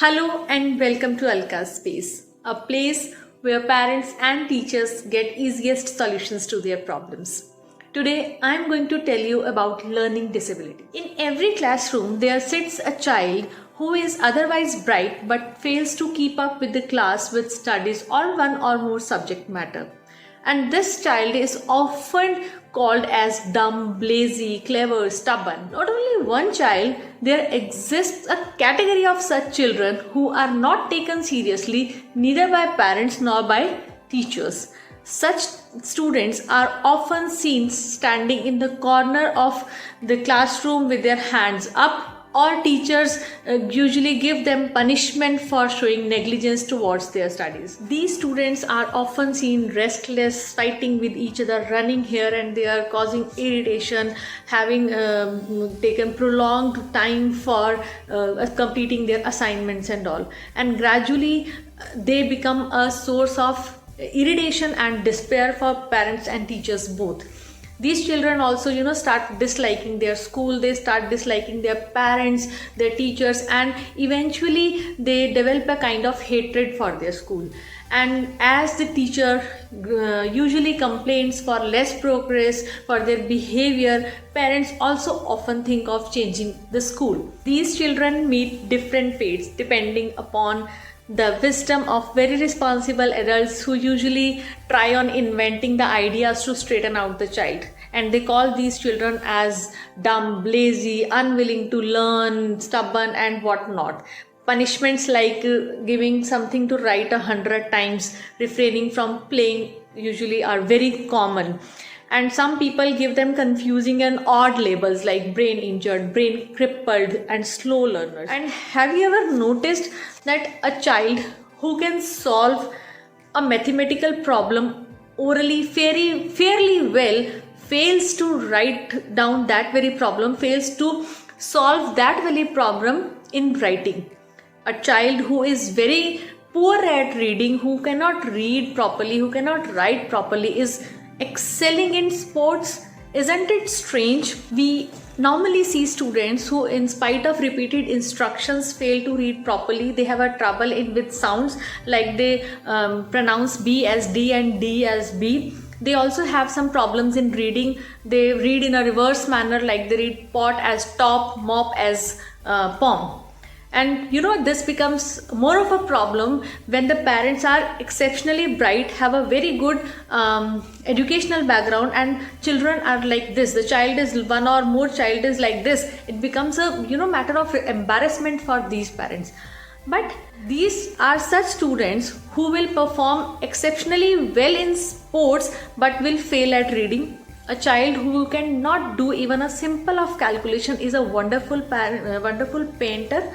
Hello and welcome to Alka's Space, a place where parents and teachers get easiest solutions to their problems. Today, I am going to tell you about learning disability. In every classroom, there sits a child who is otherwise bright but fails to keep up with the class with studies or one or more subject matter. And this child is often called as dumb, lazy, clever, stubborn. Not only one child, there exists a category of such children who are not taken seriously neither by parents nor by teachers. Such students are often seen standing in the corner of the classroom with their hands up, or teachers usually give them punishment for showing negligence towards their studies. These students are often seen restless, fighting with each other, running here and there, causing irritation, having taken prolonged time for completing their assignments and all. And gradually they become a source of irritation and despair for parents and teachers both. These children also start disliking their school, they start disliking their parents, their teachers, and eventually they develop a kind of hatred for their school. And as the teacher usually complains for less progress, for their behavior, parents also often think of changing the school. These children meet different fates depending upon the wisdom of very responsible adults who usually try on inventing the ideas to straighten out the child. And they call these children as dumb, lazy, unwilling to learn, stubborn and whatnot. Punishments like giving something to write 100 times, refraining from playing usually are very common. And some people give them confusing and odd labels like brain injured, brain crippled and slow learners. And have you ever noticed that a child who can solve a mathematical problem orally fairly well fails to write down that very problem, fails to solve that very problem in writing? A child who is very poor at reading, who cannot read properly, who cannot write properly, is excelling in sports. Isn't it strange? We normally see students who, in spite of repeated instructions, fail to read properly. They have a trouble with sounds, like they pronounce B as D and D as B. They also have some problems in reading. They read in a reverse manner, like they read pot as top, mop as pom. And this becomes more of a problem when the parents are exceptionally bright, have a very good educational background, and children are like this. The child is one or more child is like this. It becomes a matter of embarrassment for these parents. But these are such students who will perform exceptionally well in sports but will fail at reading. A child who cannot do even a simple of calculation is a wonderful painter.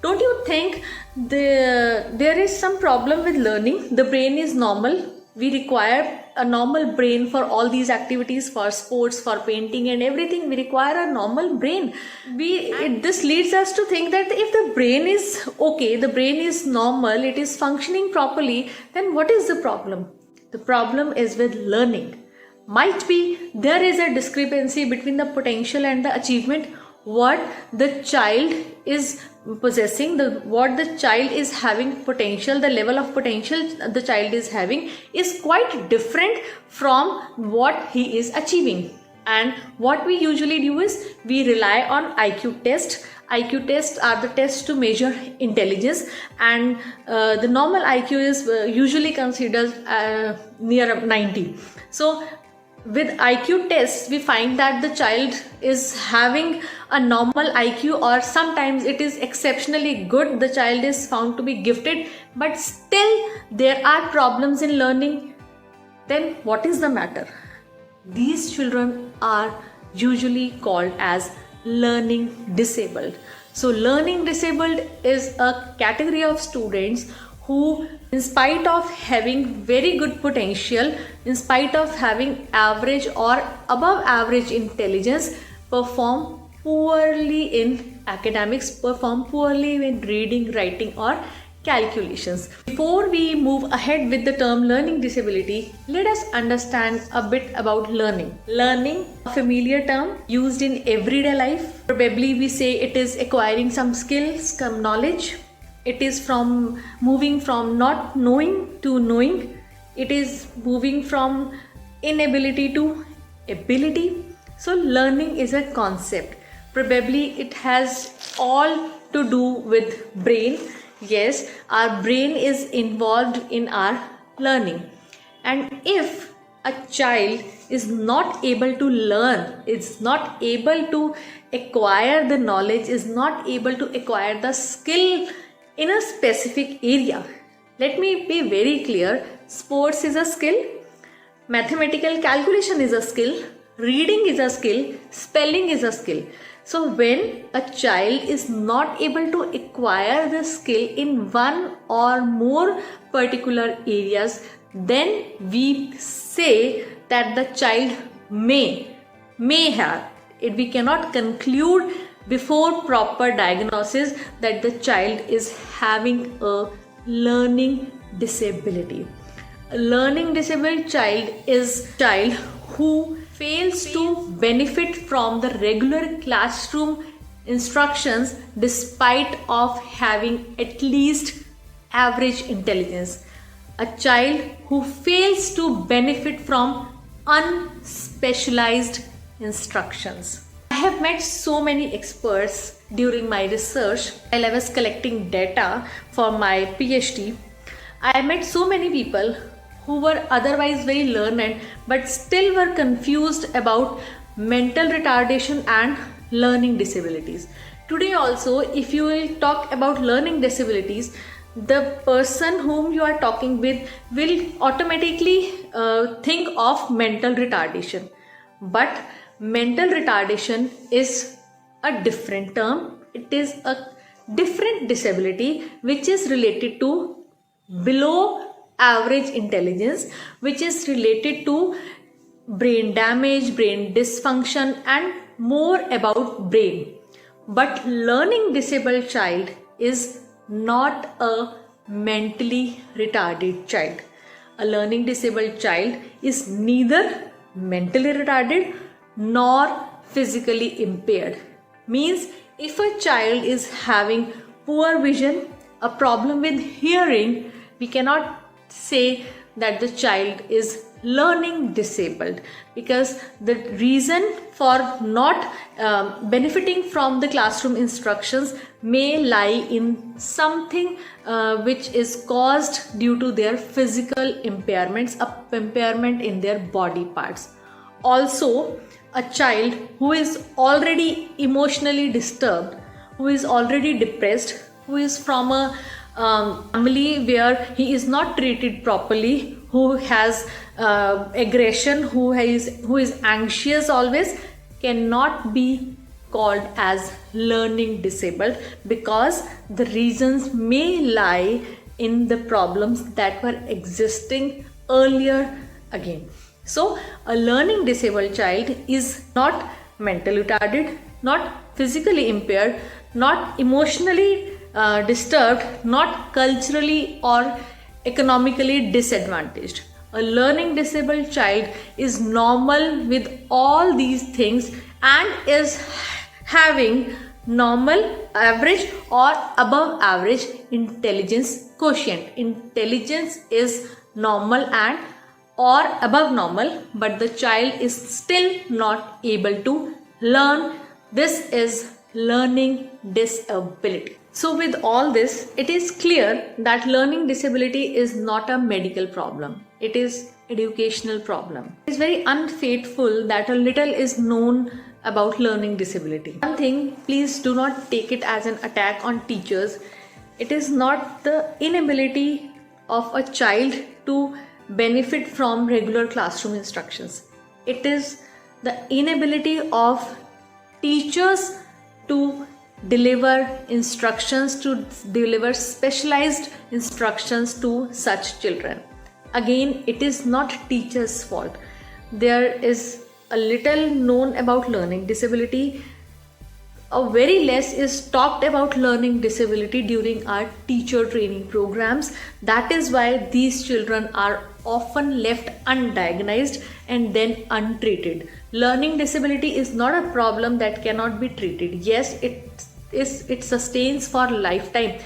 Don't you think there is some problem with learning? The brain is normal. We require a normal brain for all these activities, for sports, for painting and everything. We require a normal brain. This leads us to think that if the brain is okay, the brain is normal, it is functioning properly, then what is the problem? The problem is with learning. Might be there is a discrepancy between the potential and the achievement. What the child is possessing, what the child is having potential, the level of potential the child is having is quite different from what he is achieving. And what we usually do is we rely on IQ test. IQ tests are the tests to measure intelligence, and the normal IQ is usually considered near 90. So with IQ tests, we find that the child is having a normal IQ, or sometimes it is exceptionally good. The child is found to be gifted, but still there are problems in learning. Then what is the matter? These children are usually called as learning disabled. So learning disabled is a category of students who, in spite of having very good potential, in spite of having average or above average intelligence, perform poorly in academics, perform poorly in reading, writing or calculations. Before we move ahead with the term learning disability, let us understand a bit about learning. Learning, a familiar term used in everyday life. Probably we say it is acquiring some skills, some knowledge. It is from moving from not knowing to knowing. It is moving from inability to ability. So learning is a concept. Probably it has all to do with brain. Yes, our brain is involved in our learning. And if a child is not able to learn, is not able to acquire the knowledge, is not able to acquire the skill in a specific area. Let me be very clear. Sports is a skill, mathematical calculation is a skill, reading is a skill, spelling is a skill. So when a child is not able to acquire the skill in one or more particular areas, then we say that the child may have it. We cannot conclude before proper diagnosis that the child is having a learning disability. A learning disabled child is a child who fails to benefit from the regular classroom instructions despite of having at least average intelligence. A child who fails to benefit from unspecialized instructions. I have met so many experts during my research while I was collecting data for my PhD. I met so many people who were otherwise very learned but still were confused about mental retardation and learning disabilities. Today also, if you will talk about learning disabilities, the person whom you are talking with will automatically think of mental retardation. But mental retardation is a different term. It is a different disability which is related to below average intelligence, which is related to brain damage, brain dysfunction, and more about brain. But learning disabled child is not a mentally retarded child. A learning disabled child is neither mentally retarded nor physically impaired. Means if a child is having poor vision, a problem with hearing, we cannot say that the child is learning disabled, because the reason for not benefiting from the classroom instructions may lie in something which is caused due to their physical impairments, a impairment in their body parts. Also, a child who is already emotionally disturbed, who is already depressed, who is from a family where he is not treated properly, who has aggression, who is anxious always, cannot be called as learning disabled, because the reasons may lie in the problems that were existing earlier again. So a learning disabled child is not mentally retarded, not physically impaired, not emotionally disturbed, not culturally or economically disadvantaged. A learning disabled child is normal with all these things and is having normal, average or above average intelligence quotient. Intelligence is normal and or above normal, but the child is still not able to learn. This is learning disability. So with all this, it is clear that learning disability is not a medical problem. It is educational problem. It is very unfaithful that a little is known about learning disability. One thing, please do not take it as an attack on teachers. It is not the inability of a child to benefit from regular classroom instructions. It is the inability of teachers to deliver instructions, to deliver specialized instructions to such children. Again, it is not teachers' fault. There is a little known about learning disability. A very less is talked about learning disability during our teacher training programs. That is why these children are often left undiagnosed and then untreated. Learning disability is not a problem that cannot be treated. Yes, it sustains for lifetime,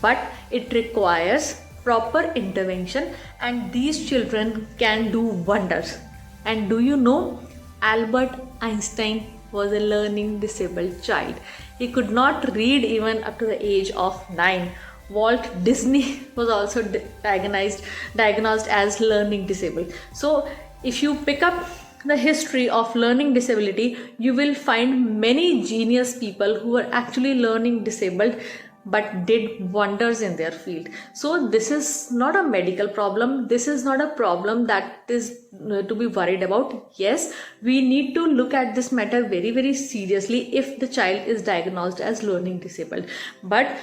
but it requires proper intervention, and these children can do wonders. And do you know, Albert Einstein was a learning disabled child. He could not read even up to the age of 9. Walt Disney was also diagnosed as learning disabled. So if you pick up the history of learning disability, you will find many genius people who are actually learning disabled but did wonders in their field. So this is not a medical problem. This is not a problem that is to be worried about. Yes, we need to look at this matter very, very seriously if the child is diagnosed as learning disabled. But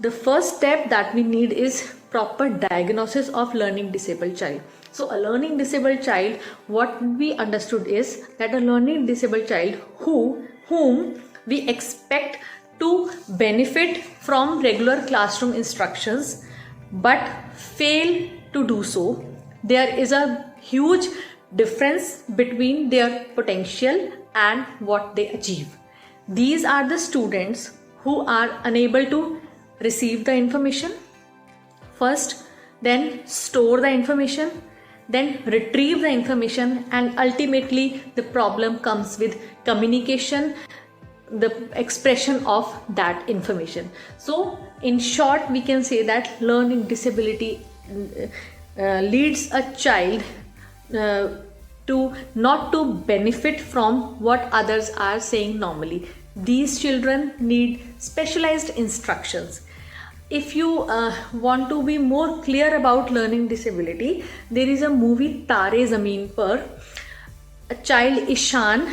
the first step that we need is proper diagnosis of learning disabled child. So a learning disabled child, what we understood is that a learning disabled child whom we expect to benefit from regular classroom instructions but fail to do so. There is a huge difference between their potential and what they achieve. These are the students who are unable to receive the information first, then store the information, then retrieve the information, and ultimately the problem comes with communication, the expression of that information. So in short, we can say that learning disability leads a child to not to benefit from what others are saying normally. These children need specialized instructions. If you want to be more clear about learning disability, there is a movie Tare Zameen Par. A child Ishan,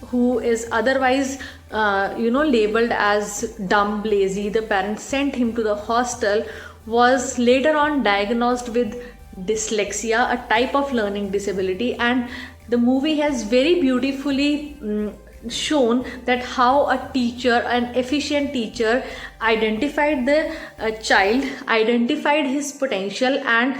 who is otherwise labeled as dumb, lazy, the parents sent him to the hostel, was later on diagnosed with dyslexia, a type of learning disability. And the movie has very beautifully shown that how a teacher, an efficient teacher, identified the child, identified his potential, and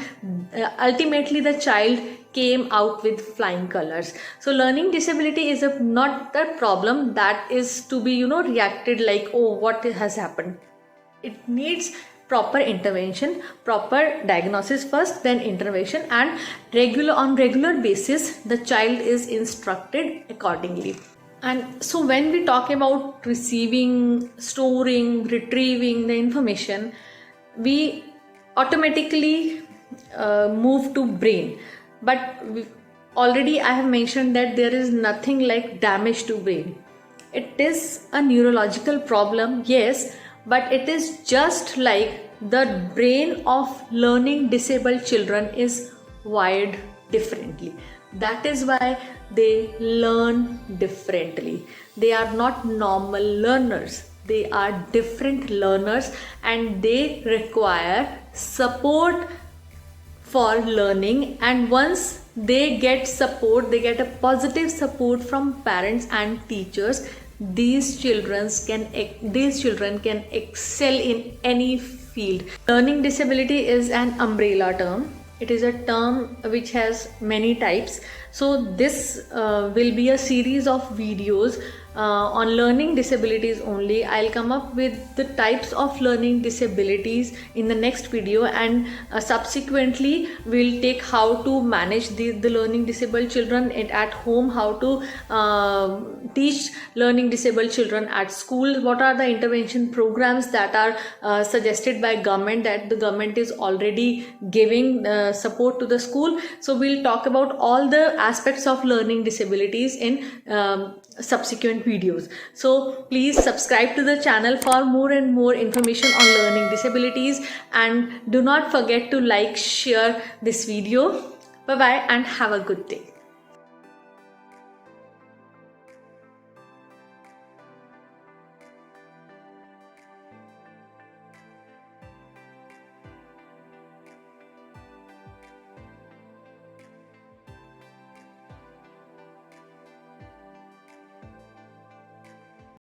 ultimately the child came out with flying colors. So learning disability is not a problem that is to be reacted like, oh, what has happened. It needs proper intervention, proper diagnosis first, then intervention, and on regular basis the child is instructed accordingly. And so when we talk about receiving, storing, retrieving the information, we automatically move to brain. But already I have mentioned that there is nothing like damage to brain. It is a neurological problem, yes, but it is just like the brain of learning disabled children is wired differently. That is why they learn differently. They are not normal learners. They are different learners, and they require support for learning. And once they get support, they get a positive support from parents and teachers, these children can excel in any field. Learning disability is an umbrella term. It is a term which has many types. So this will be a series of videos on learning disabilities only. I'll come up with the types of learning disabilities in the next video, and subsequently we'll take how to manage the learning disabled children at home, how to teach learning disabled children at school, what are the intervention programs that are suggested by government, that the government is already giving support to the school. So we'll talk about all the aspects of learning disabilities in subsequent videos. So please subscribe to the channel for more and more information on learning disabilities, and do not forget to like, share this video. Bye bye and have a good day.